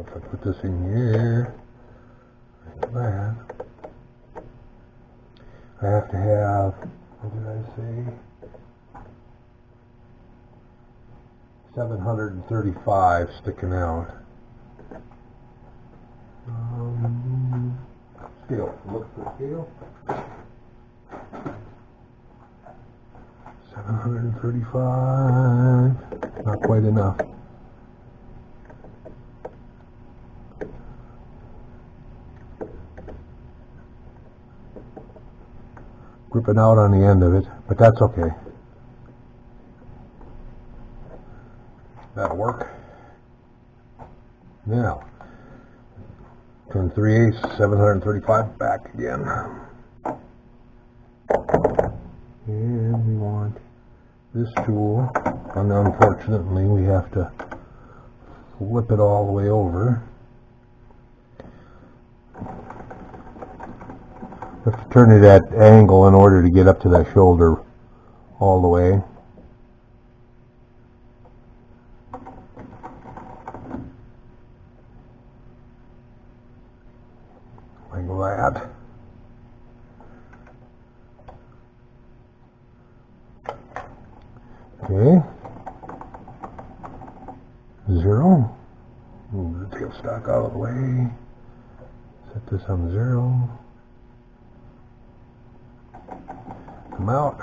if I put this in here, like that, I have to have, what did I say? 735 sticking out. Scale. Look for scale. 735. Not quite enough. Gripping out on the end of it, but that's okay. That'll work. Now, turn 3/8, 735 back again. And we want this tool, and unfortunately we have to flip it all the way over. We have to turn it at angle in order to get up to that shoulder all the way. Like that. Okay. 0. Move the tailstock out of the way. Set this on 0. Come out.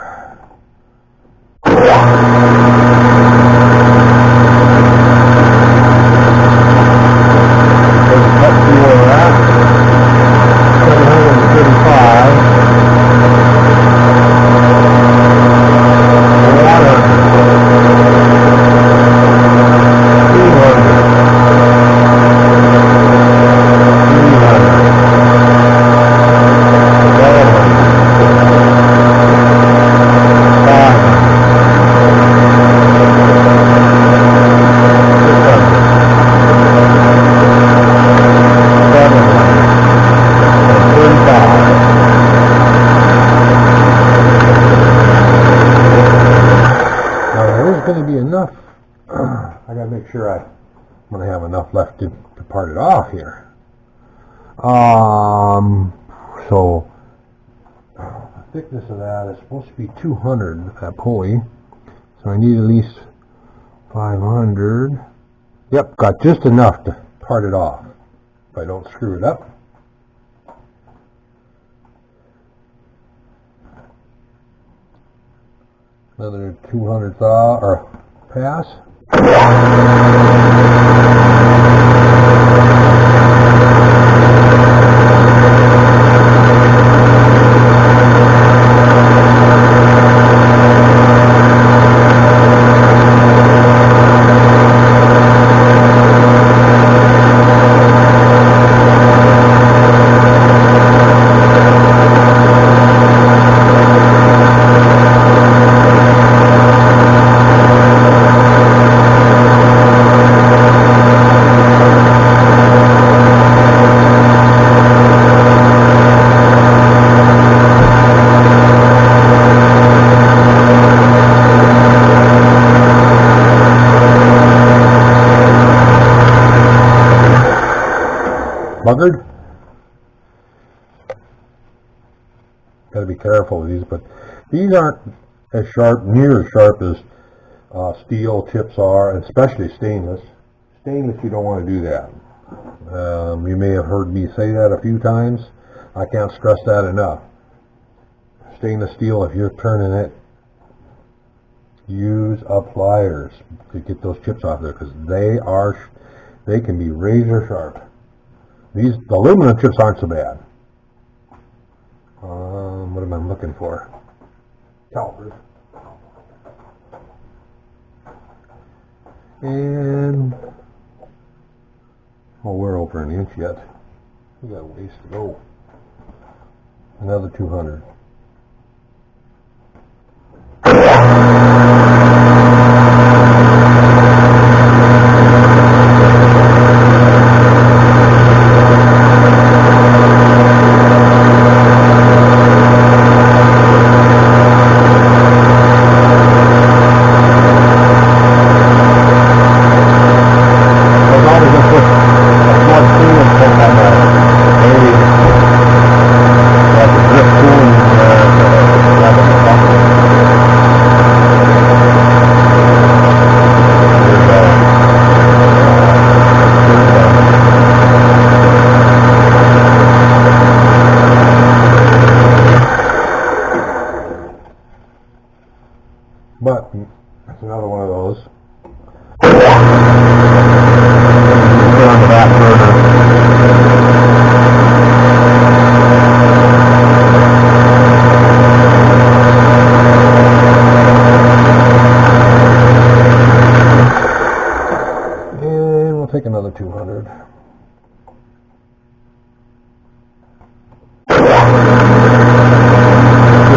Going to be enough. I gotta make sure I'm going to have enough left to part it off here. So the thickness of that is supposed to be 200, that pulley. So I need at least 500. Yep, got just enough to part it off if I don't screw it up. Another 200 or pass. Buggered. Got to be careful with these, but these aren't as sharp, near as sharp as steel chips are, and especially stainless. Stainless, you don't want to do that. You may have heard me say that a few times. I can't stress that enough. Stainless steel, if you're turning it, use pliers to get those chips off there, because they can be razor sharp. The aluminum chips aren't so bad. What am I looking for? Calipers. And we're over an inch yet. We got a ways to go. Another 200. That's another one of those. Put on the back burner. Take another 200. Just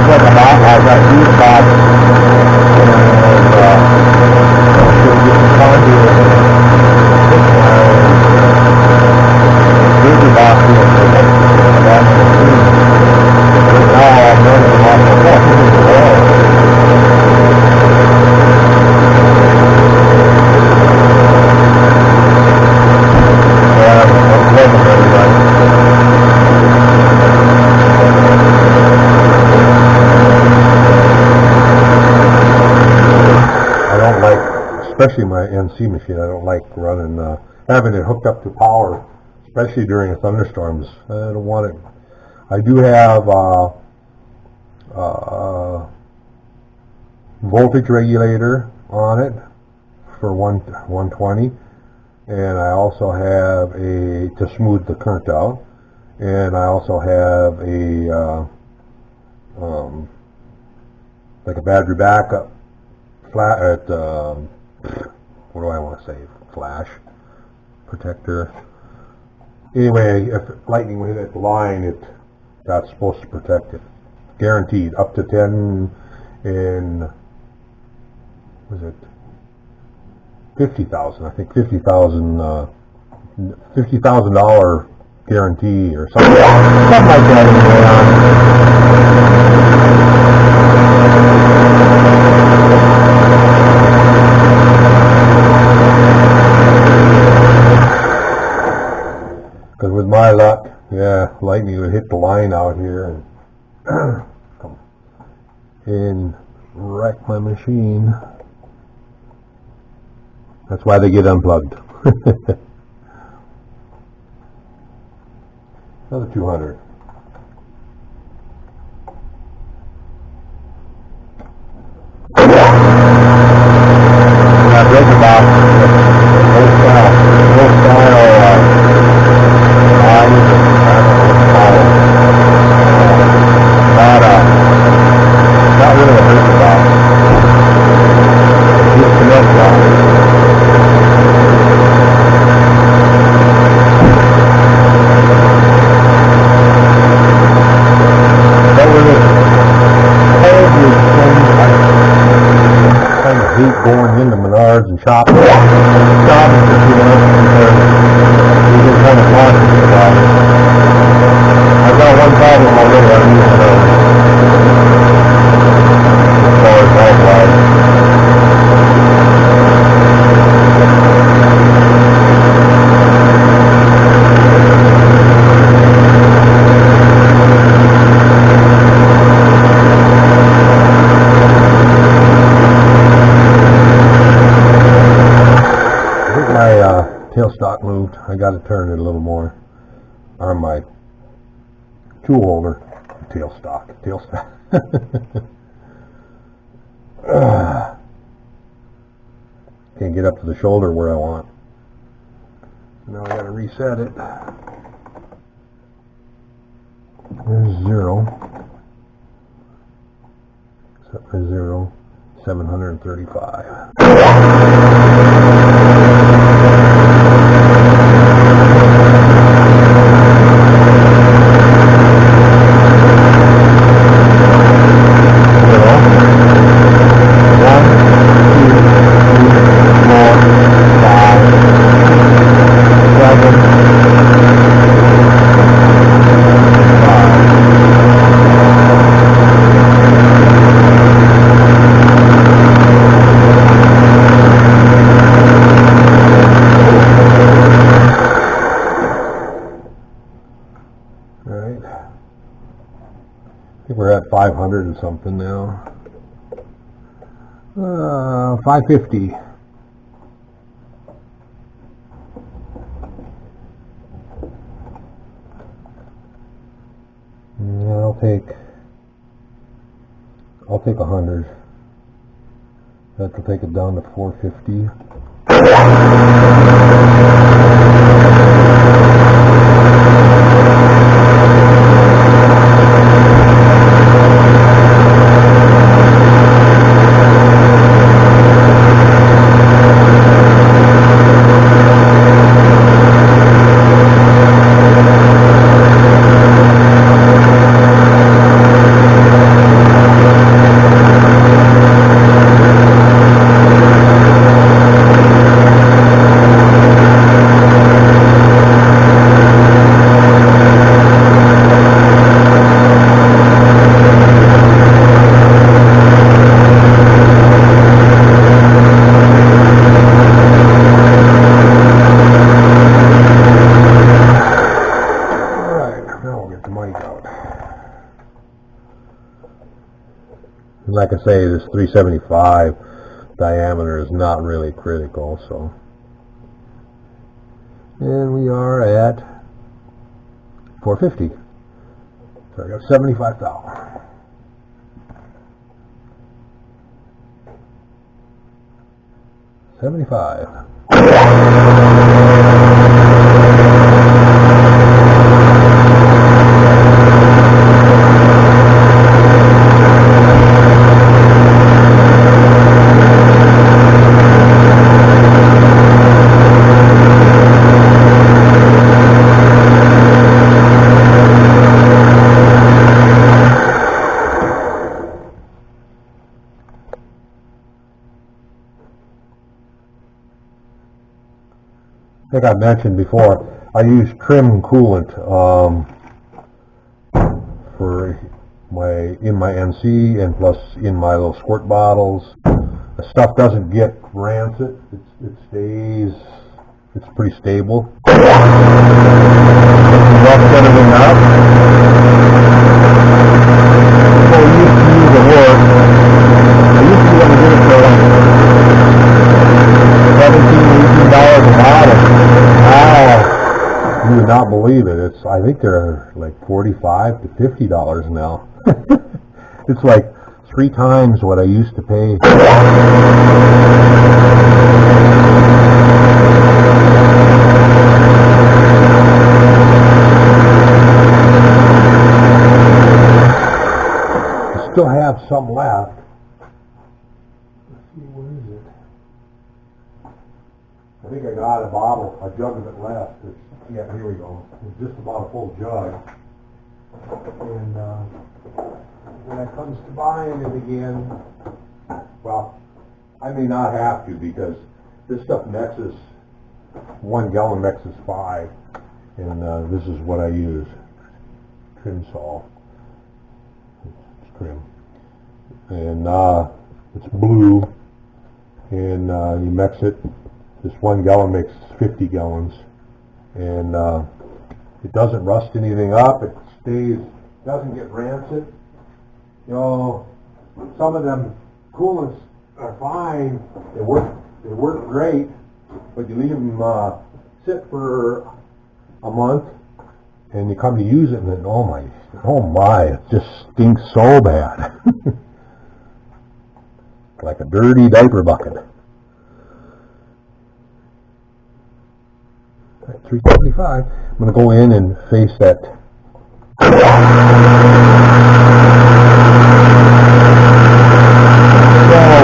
like a box, I've got these box especially my NC machine. I don't like running, having it hooked up to power, especially during thunderstorms. I don't want it. I do have voltage regulator on it for 120, and I also have to smooth the current out, and I also have like a battery backup what do I want to say? Flash protector. Anyway, if lightning will hit the line, that's supposed to protect it. Guaranteed. Up to 10 in, was it 50,000? I think $50,000 guarantee or something like that. Because with my luck, yeah, lightning would hit the line out here and wreck my machine. That's why they get unplugged. Another 200. That breaker box, old style, not really a breaker box. Just the milk box. Going into Menards and shopping for 2 months because we've been kind of cautious about it. I've got one problem already I'm using as far as health-wise. Tailstock moved. I got to turn it a little more on my tool holder. Tailstock. Can't get up to the shoulder where I want. Now I got to reset it. There's 0. Set for 0. 735. We're at 500 and something now. 550. I'll take 100. That'll take it down to 450. Like I say, this 375 diameter is not really critical, so. And we are at 450. So I got 75,000. $75. I think I mentioned before, I use trim coolant for in my NC and plus in my little squirt bottles. The stuff doesn't get rancid. It stays. It's pretty stable. Rough everything up. So I used to use the wood. I used to be able to get it for like $17, $18 a bottle. You would not believe it. I think they're like $45 to $50 now. It's like 3 times what I used to pay. I still have some left. Let's see, where is it? I think I got a jug of it left. Yeah, here we go. It's just about a full jug. And when it comes to buying it again, well, I may not have to because this stuff mixes, 1 gallon mixes 5. And this is what I use. Trim salt. It's trim. And it's blue. And you mix it. This 1 gallon makes 50 gallons. And it doesn't rust anything up. It stays, doesn't get rancid. You know, some of them coolants are fine. They work great, but you leave them sit for a month, and you come to use it, and then oh my, it just stinks so bad, like a dirty diaper bucket. 375. I'm going to go in and face that. So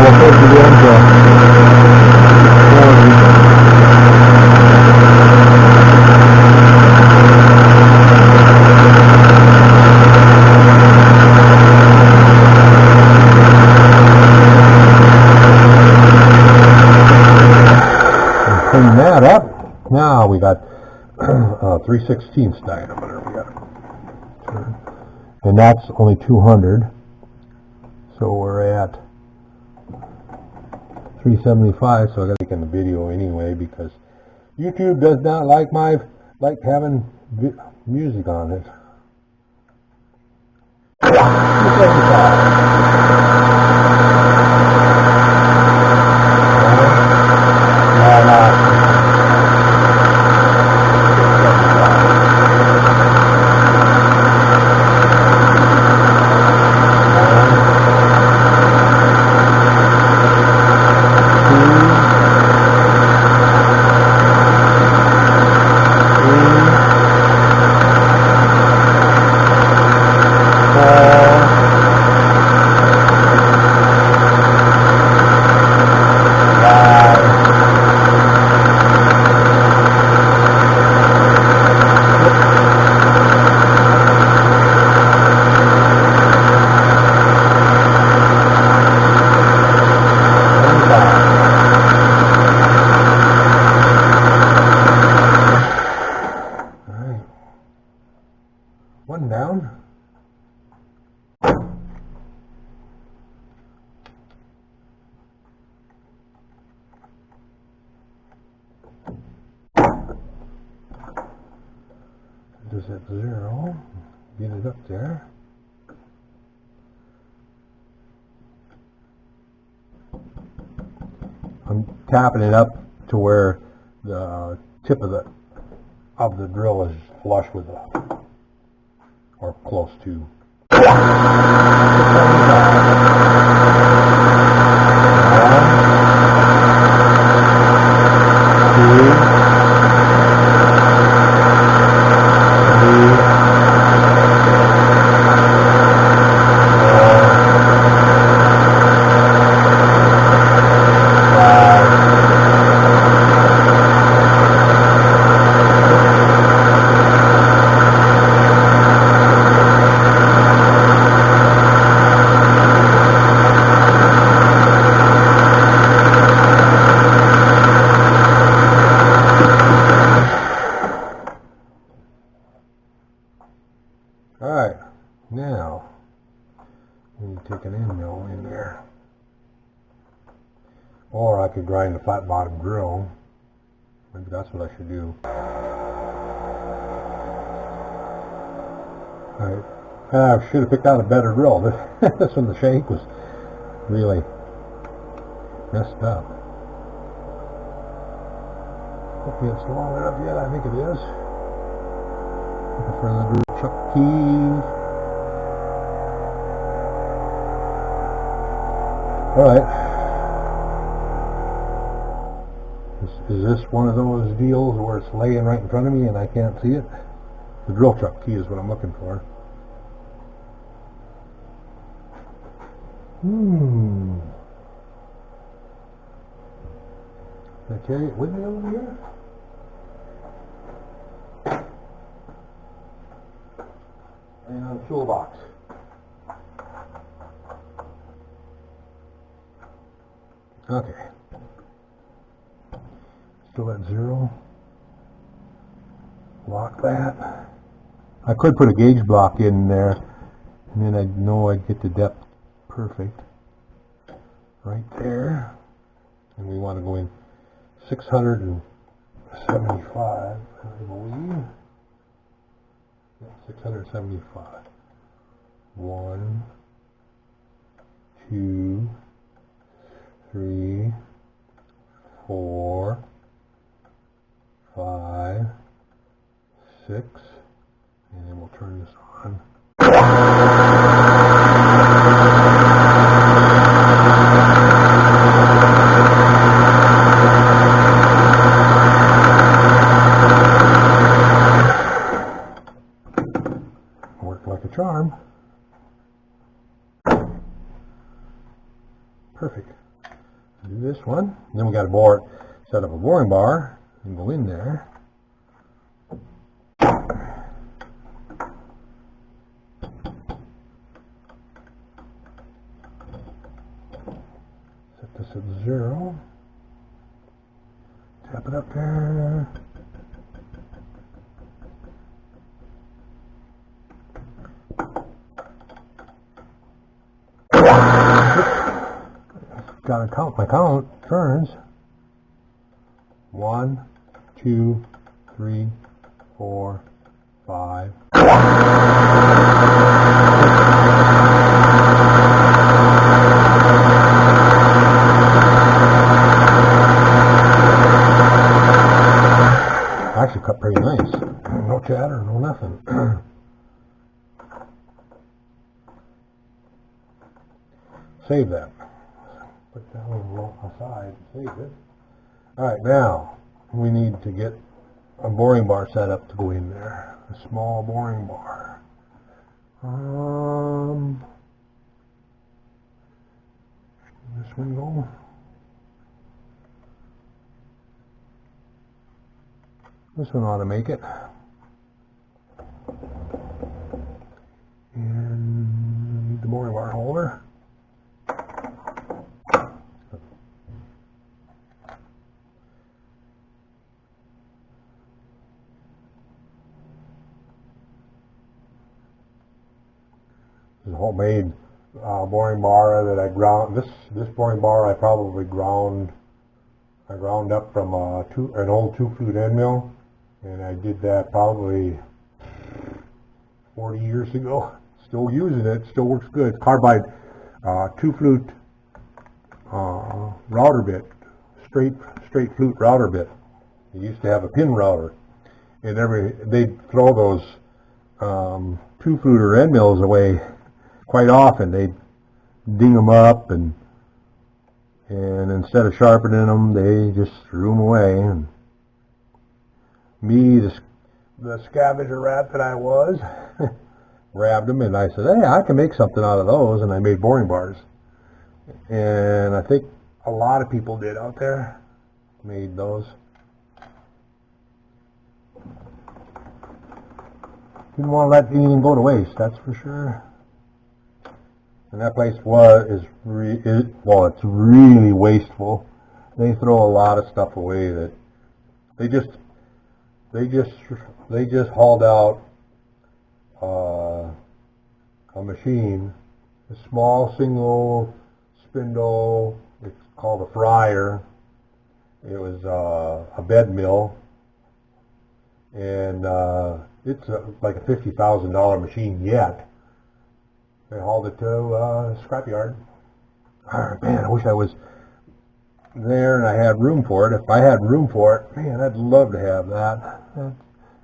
we'll put it into 40. Clean that up. Now we got 3/16 diameter. We got, and that's only 200. So we're at 375. So I got to take in the video anyway because YouTube does not like having music on it. 375. this at 0. Get it up there. I'm tapping it up to where the tip of the drill is flush with the, or close to. Alright, now we need to take an end mill in there. Or I could grind the flat bottom drill. Maybe that's what I should do. Alright, I should have picked out a better drill. This one, the shank was really messed up. Hopefully it's long enough yet. I think it is. Looking for another chuck key. Alright. Is this one of those deals where it's laying right in front of me and I can't see it? The drill chuck key is what I'm looking for. Can I carry it with me over here? And on the toolbox. Okay. Still at 0. Lock that. I could put a gauge block in there, and then I'd know I'd get the depth perfect. Right there. And we want to go in 675, I believe. 675. 1, 2, 3, 4, 5, 6, and then we'll turn this on. Worked like a charm. Perfect. Do this one, and then we got to bore it, set up a boring bar and go in there. Set this at 0. Tap it up there. Gotta count my turns. 1, 2, 3, 4, 5. Actually cut pretty nice. No chatter, no nothing. Save that. Put that one aside and save it. Alright, now we need to get a boring bar set up to go in there. A small boring bar. This one go. This one ought to make it. And need the boring bar holder. This is a homemade boring bar that I ground. This boring bar I probably ground up from an old 2-flute end mill, and I did that probably 40 years ago. Still using it, still works good. Carbide 2-flute router bit, straight flute router bit. It used to have a pin router, and they'd throw those 2-fluter end mills away quite often. They'd ding them up, and instead of sharpening them, they just threw them away. And me, the scavenger rat that I was, grabbed them, and I said, hey, I can make something out of those, and I made boring bars. And I think a lot of people did out there, made those. Didn't want to let anything go to waste, that's for sure. And that place it's really wasteful. They throw a lot of stuff away that they just hauled out a machine, a small single spindle. It's called a fryer. It was a bed mill, and it's like a $50,000 machine yet. They hauled it to a scrapyard. Man, I wish I was there and I had room for it. If I had room for it, man, I'd love to have that.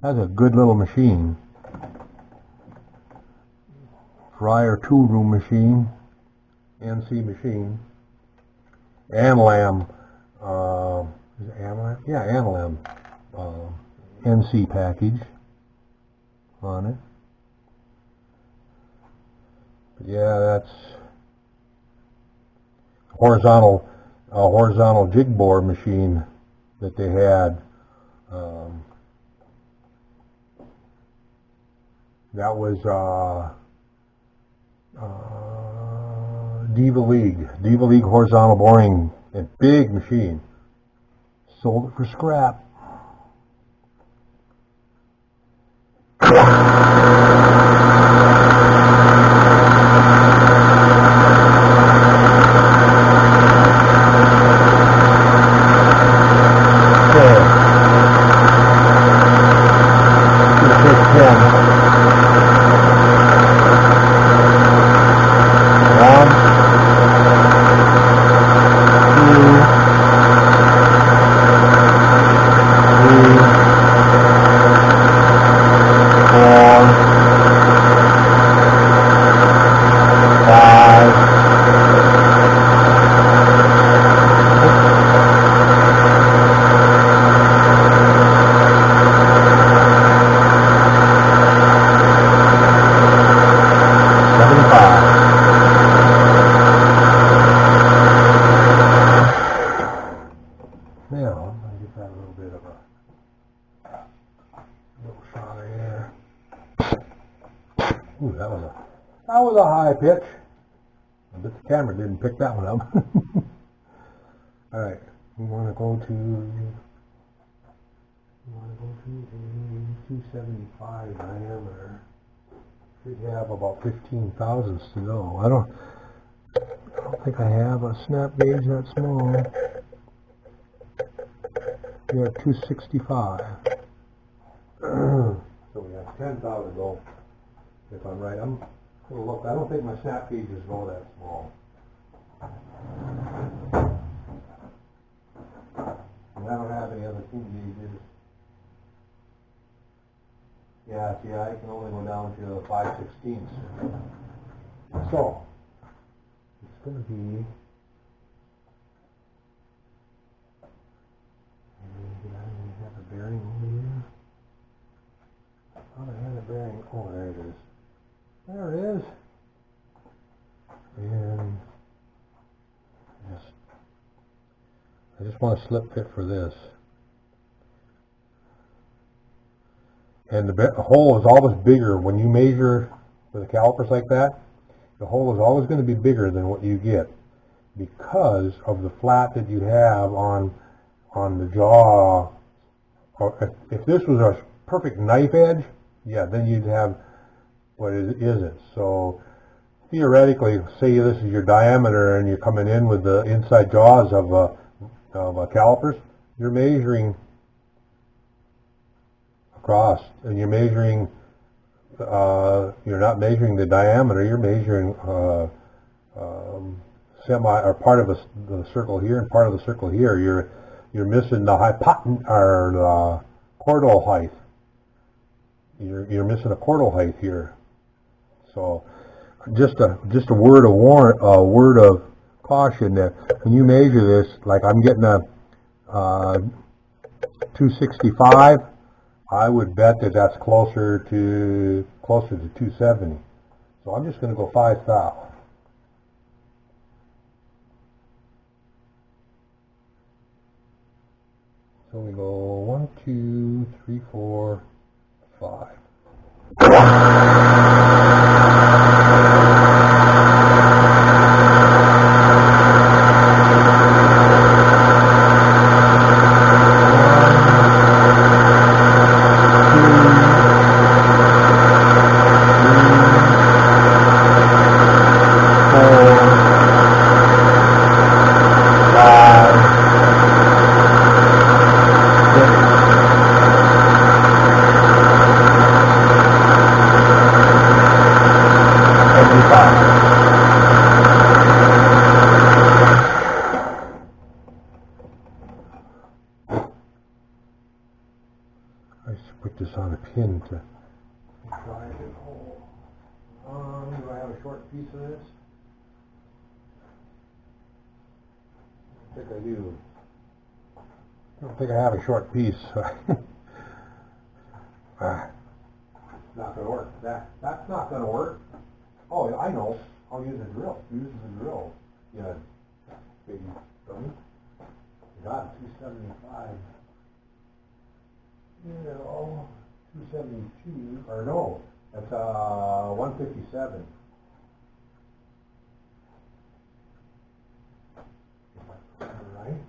That's a good little machine. Fryer 2-room machine, NC machine. Analam, is it Analam? Yeah, Analam NC package on it. But yeah, that's horizontal jig board machine that they had. That was Diva League horizontal boring, a big machine. Sold it for scrap. Ooh, that was a high pitch. I bet the camera didn't pick that one up. All right, we want to go to a 275 diameter. Should have about 15 thousandths to go. I don't think I have a snap gauge that small. We have 265. So we have 10,000 to go. If I'm right, I'm going to look. I don't think my snap gauges go that small. And I don't have any other tune gauges. Yeah, see, I can only go down to 5/16. So, it's going to be... Did I have a bearing over here? I thought I had a bearing. Oh, there it is. There it is. And I just want a slip fit for this. And the hole is always bigger when you measure with the calipers like that. The hole is always going to be bigger than what you get because of the flat that you have on the jaw. If this was a perfect knife edge, yeah, then you'd have what it isn't. So theoretically, say this is your diameter and you're coming in with the inside jaws of calipers, you're measuring across and you're measuring you're not measuring the diameter, you're measuring semi or part of the circle here and part of the circle here. You're missing the hypotenuse or the chordal height. You're missing a chordal height here. So just a word of caution that when you measure this, like I'm getting a 265, I would bet that that's closer to 270. So I'm just going to go 5 thou. So we go 1, 2, 3, 4, 5. I should put this on a pin to drive it home. Do I have a short piece of this? I think I do. I don't think I have a short piece. Not going to work. That's not going to work. Oh, I know. I'll use a drill. Use the drill. Yeah, big dummy. Got 275. You know, 272, or no, that's 157. All right,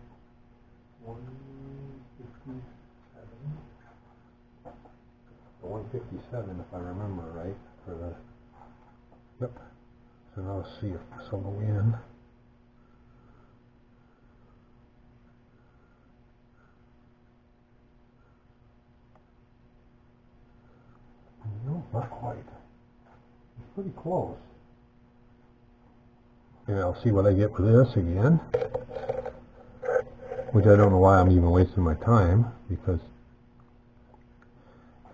157. 157, if I remember right, for the, yep. So now let's see if this will go in. No, not quite. It's pretty close. And I'll see what I get with this again, which I don't know why I'm even wasting my time, because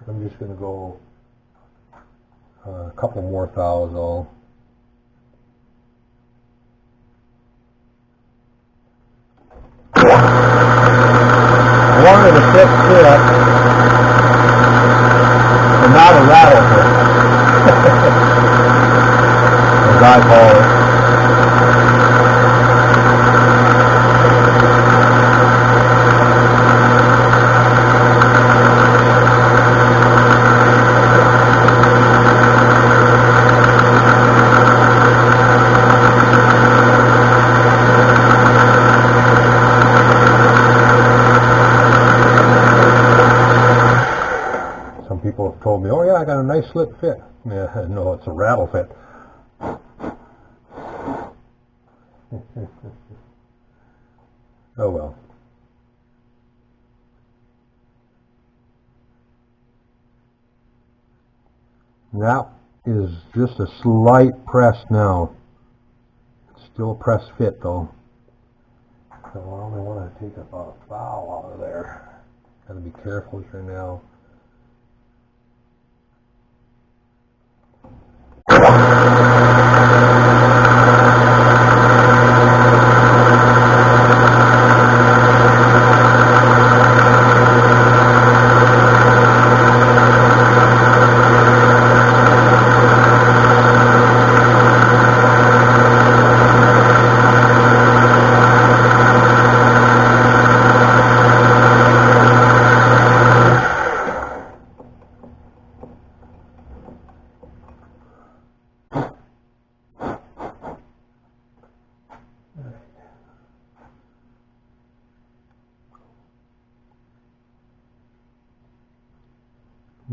I'm just going to go a couple more thous all. I wanted a fit, and not a rattle fit, as I call it. People have told me, oh yeah, I got a nice slip fit. Yeah, no, it's a rattle fit. Oh well. That is just a slight press now. It's still a press fit though. So I only want to take about a thou out of there. Gotta be careful here now.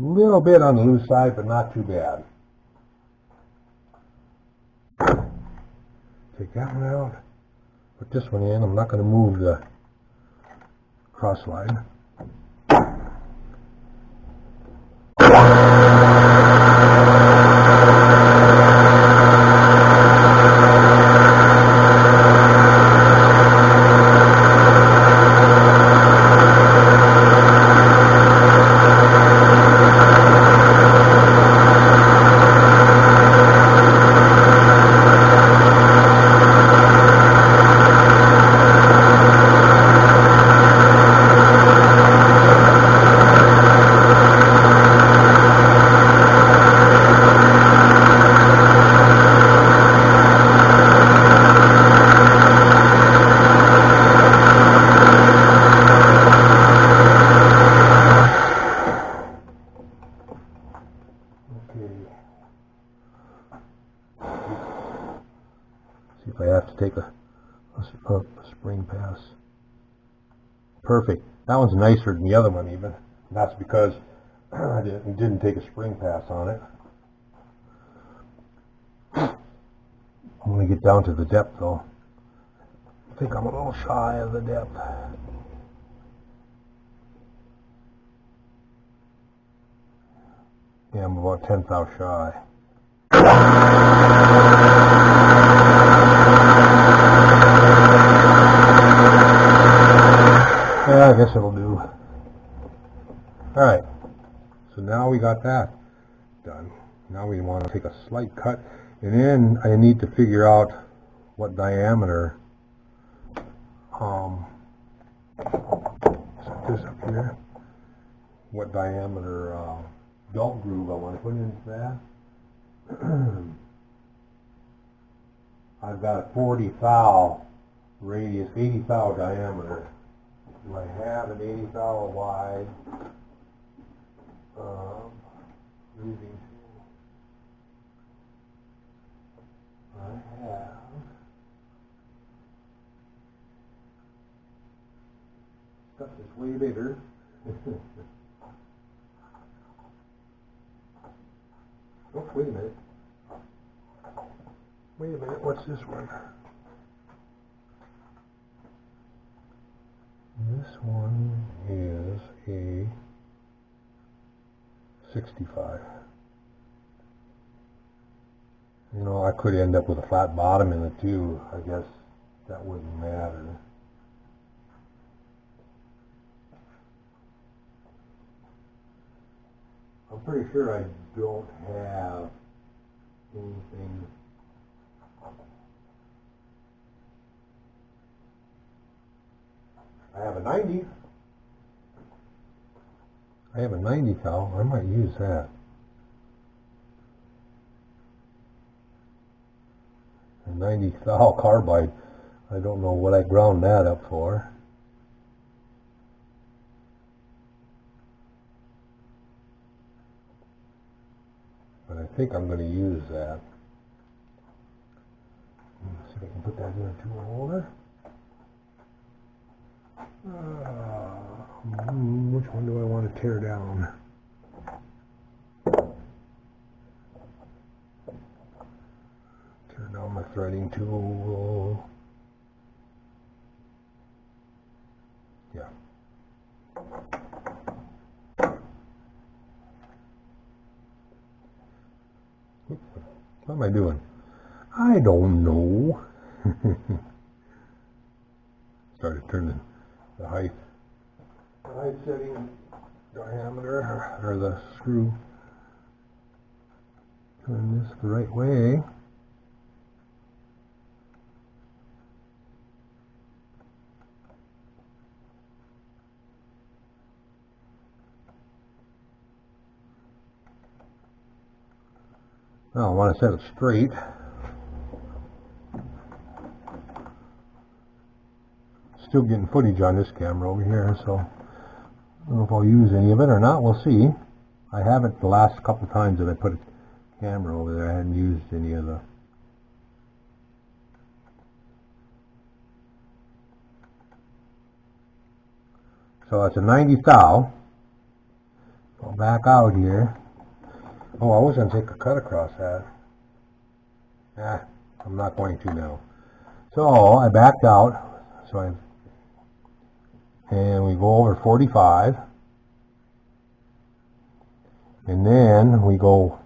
A little bit on the loose side, but not too bad. Take that one out. Put this one in. I'm not going to move the cross line. perfect. That one's nicer than the other one even. And that's because I didn't take a spring pass on it. I'm going to get down to the depth though. I think I'm a little shy of the depth. Yeah, I'm about 10th out shy. Yeah, I guess it'll do. Alright, so now we got that done. Now we want to take a slight cut, and then I need to figure out what diameter, set this up here, what diameter belt groove I want to put into that. I've got a 40 thou radius, 80 thou diameter. Do I have an 80 thou wide grooving tool? I have. Stuff is way bigger. Oh, wait a minute. Wait a minute, what's this one? This one is a 65. You know, I could end up with a flat bottom in it too. I guess that wouldn't matter. I'm pretty sure I don't have anything. I have a 90. I have a 90 thou. I might use that. A 90 thou carbide. I don't know what I ground that up for. But I think I'm going to use that. Let's see if I can put that in a tool holder. Which one do I want to tear down? Tear down my threading tool. Yeah. What am I doing? I don't know. Started turning the height setting diameter, or the screw. Turn this the right way. Now I want to set it straight. Still getting footage on this camera over here, so I don't know if I'll use any of it or not. We'll see. I haven't the last couple of times that I put a camera over there. I hadn't used any of the. So it's a 90 thou. Go back out here. Oh, I was going to take a cut across that. I'm not going to now. So I backed out. And we go over 45. And then we go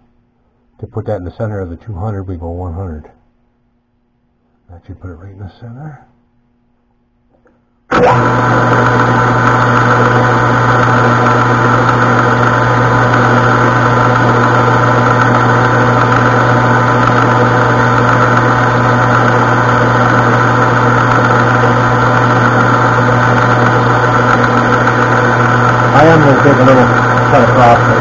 to put that in the center of the 200, we go 100. That should put it right in the center. I am going to take a little cut across it.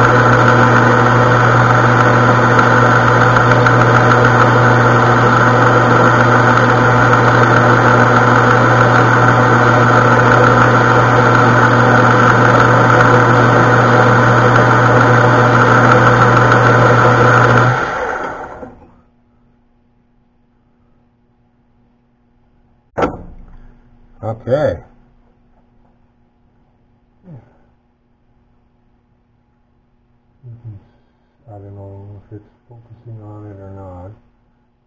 don't know if it's focusing on it or not,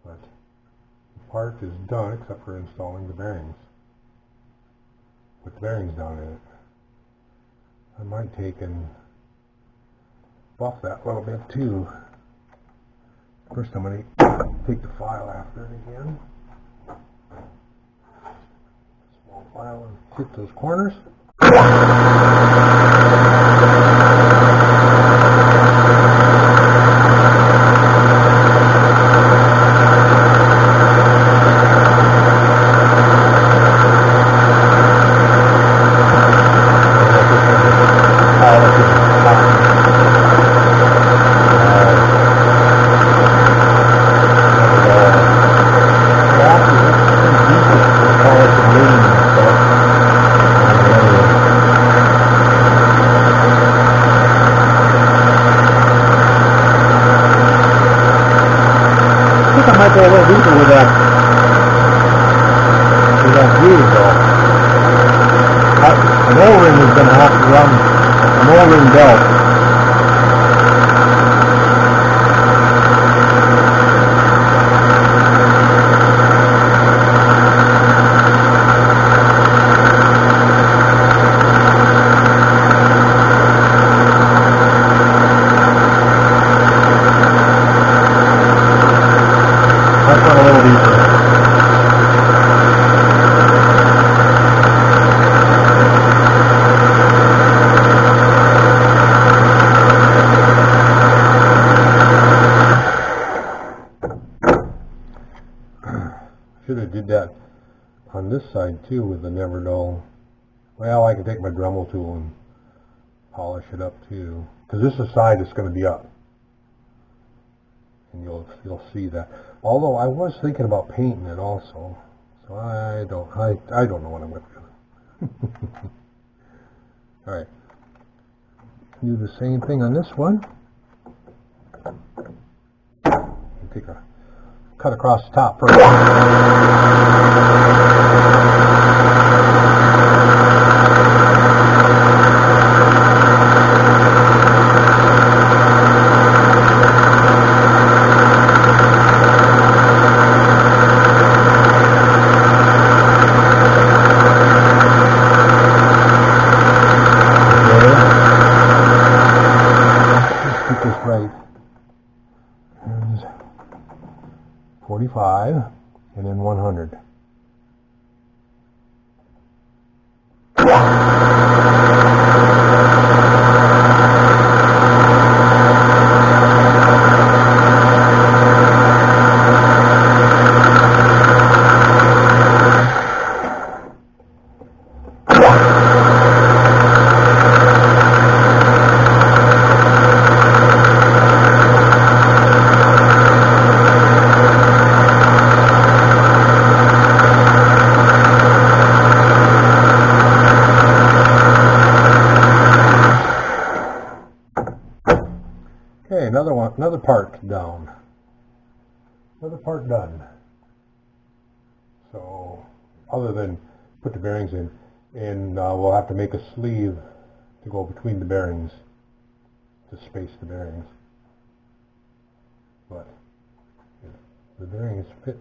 but the part is done except for installing the bearings. Put the bearings down in it. I might take and buff that a little bit too. First I'm going to take the file after it again. Small file and hit those corners. I might go a little deeper with that groove though. An O-ring is going to have to run an O-ring belt. Let's run a little deeper. Should have did that on this side too with the never dull. Well, I can take my Dremel tool and polish it up too, because this is the side that's going to be up, and you'll see that. Although I was thinking about painting it also, so I don't know what I'm going to do. All right, do the same thing on this one. Take a cut across the top first. Let's get this right. There's 45 and then 100. Okay, another part down. Another part done. So, other than put the bearings in, and we'll have to make a sleeve to go between the bearings to space the bearings. But yeah, the bearings fit